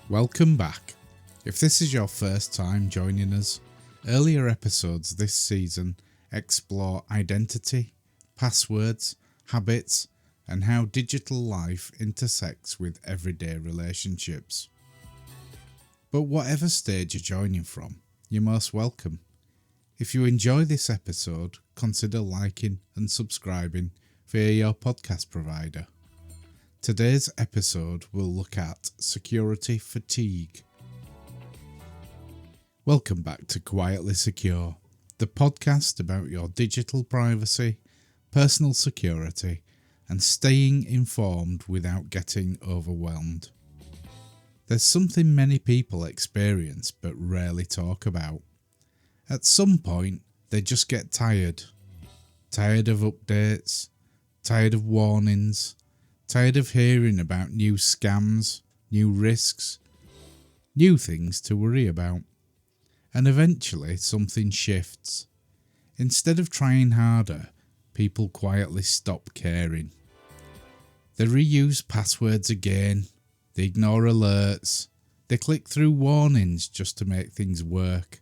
Welcome back. If this is your first time joining us, earlier episodes this season explore identity, passwords, habits, and how digital life intersects with everyday relationships. But whatever stage you're joining from, you're most welcome. If you enjoy this episode, consider liking and subscribing via your podcast provider. Today's episode will look at security fatigue. Welcome back to Quietly Secure, the podcast about your digital privacy, personal security, and staying informed without getting overwhelmed. There's something many people experience but rarely talk about. At some point, they just get tired. Tired of updates, tired of warnings, tired of hearing about new scams, new risks, new things to worry about. And eventually something shifts. Instead of trying harder, people quietly stop caring. They reuse passwords again, they ignore alerts, they click through warnings just to make things work.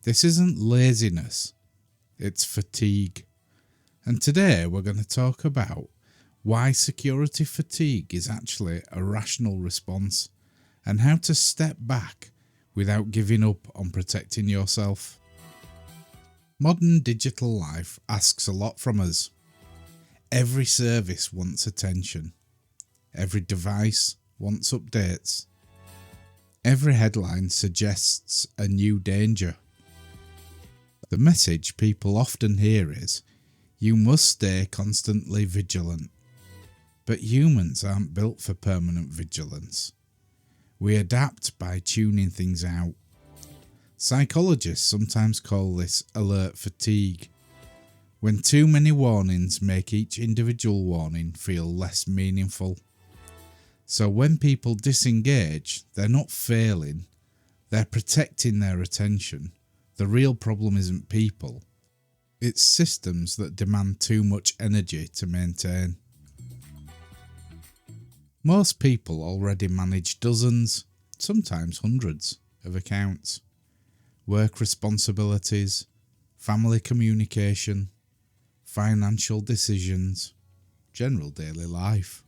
This isn't laziness, it's fatigue. And today we're going to talk about why security fatigue is actually a rational response and how to step back without giving up on protecting yourself. Modern digital life asks a lot from us. Every service wants attention. Every device wants updates. Every headline suggests a new danger. The message people often hear is, you must stay constantly vigilant. But humans aren't built for permanent vigilance. We adapt by tuning things out. Psychologists sometimes call this alert fatigue, when too many warnings make each individual warning feel less meaningful. So when people disengage, they're not failing, they're protecting their attention. The real problem isn't people, it's systems that demand too much energy to maintain. Most people already manage dozens, sometimes hundreds, of accounts. Work responsibilities, family communication, financial decisions, general daily life.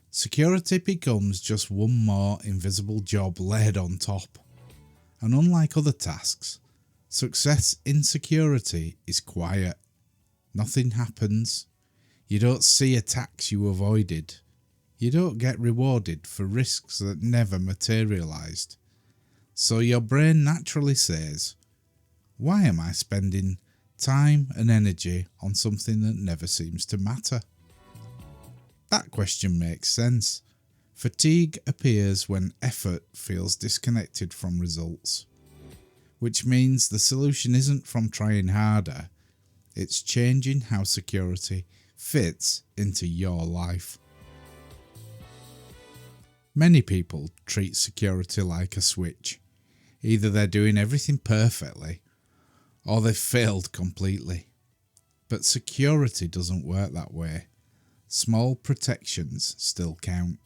Security becomes just one more invisible job laid on top. And unlike other tasks, success in security is quiet. Nothing happens. You don't see attacks you avoided. You don't get rewarded for risks that never materialised. So your brain naturally says, why am I spending time and energy on something that never seems to matter? That question makes sense. Fatigue appears when effort feels disconnected from results, which means the solution isn't from trying harder, it's changing how security fits into your life. Many people treat security like a switch. Either they're doing everything perfectly, or they've failed completely. But security doesn't work that way. Small protections still count.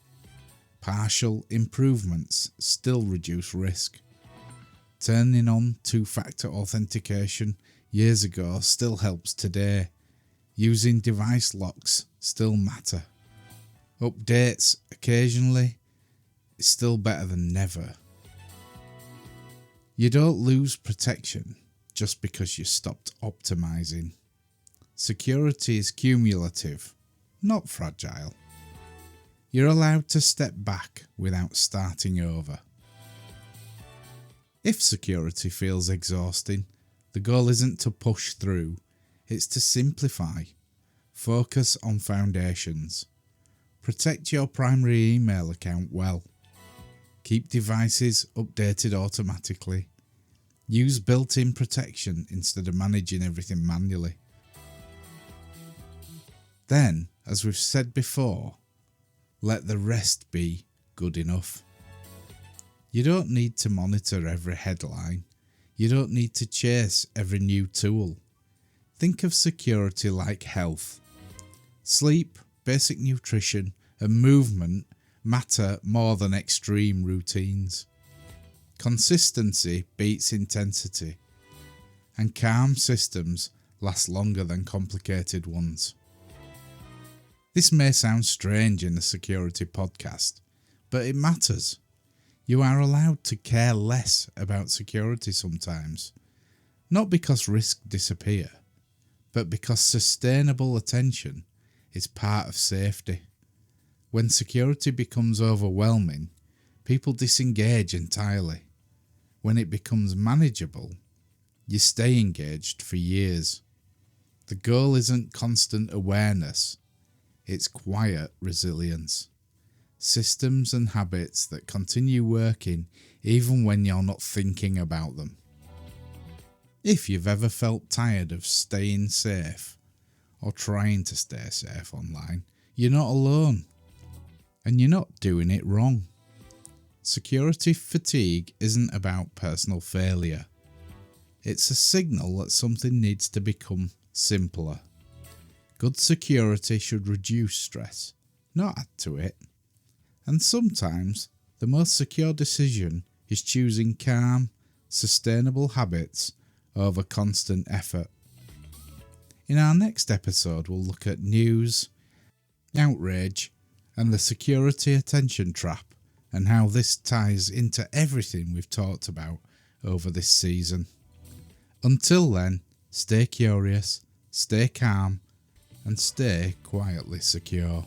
Partial improvements still reduce risk. Turning on two-factor authentication years ago still helps today. Using device locks still matter. Updates occasionally is still better than never. You don't lose protection just because you stopped optimizing. Security is cumulative, not fragile. You're allowed to step back without starting over. If security feels exhausting, the goal isn't to push through, it's to simplify. Focus on foundations. Protect your primary email account well. Keep devices updated automatically. Use built-in protection instead of managing everything manually. Then, as we've said before, let the rest be good enough. You don't need to monitor every headline. You don't need to chase every new tool. Think of security like health. Sleep, basic nutrition, and movement matter more than extreme routines. Consistency beats intensity, and calm systems last longer than complicated ones. This may sound strange in a security podcast, but it matters. You are allowed to care less about security sometimes, not because risks disappear, but because sustainable attention is part of safety. When security becomes overwhelming, people disengage entirely. When it becomes manageable, you stay engaged for years. The goal isn't constant awareness, it's quiet resilience. Systems and habits that continue working even when you're not thinking about them. If you've ever felt tired of staying safe or trying to stay safe online, you're not alone. And you're not doing it wrong. Security fatigue isn't about personal failure. It's a signal that something needs to become simpler. Good security should reduce stress, not add to it. And sometimes the most secure decision is choosing calm, sustainable habits over constant effort. In our next episode, we'll look at news, outrage, and the security attention trap, and how this ties into everything we've talked about over this season. Until then, stay curious, stay calm, and stay quietly secure.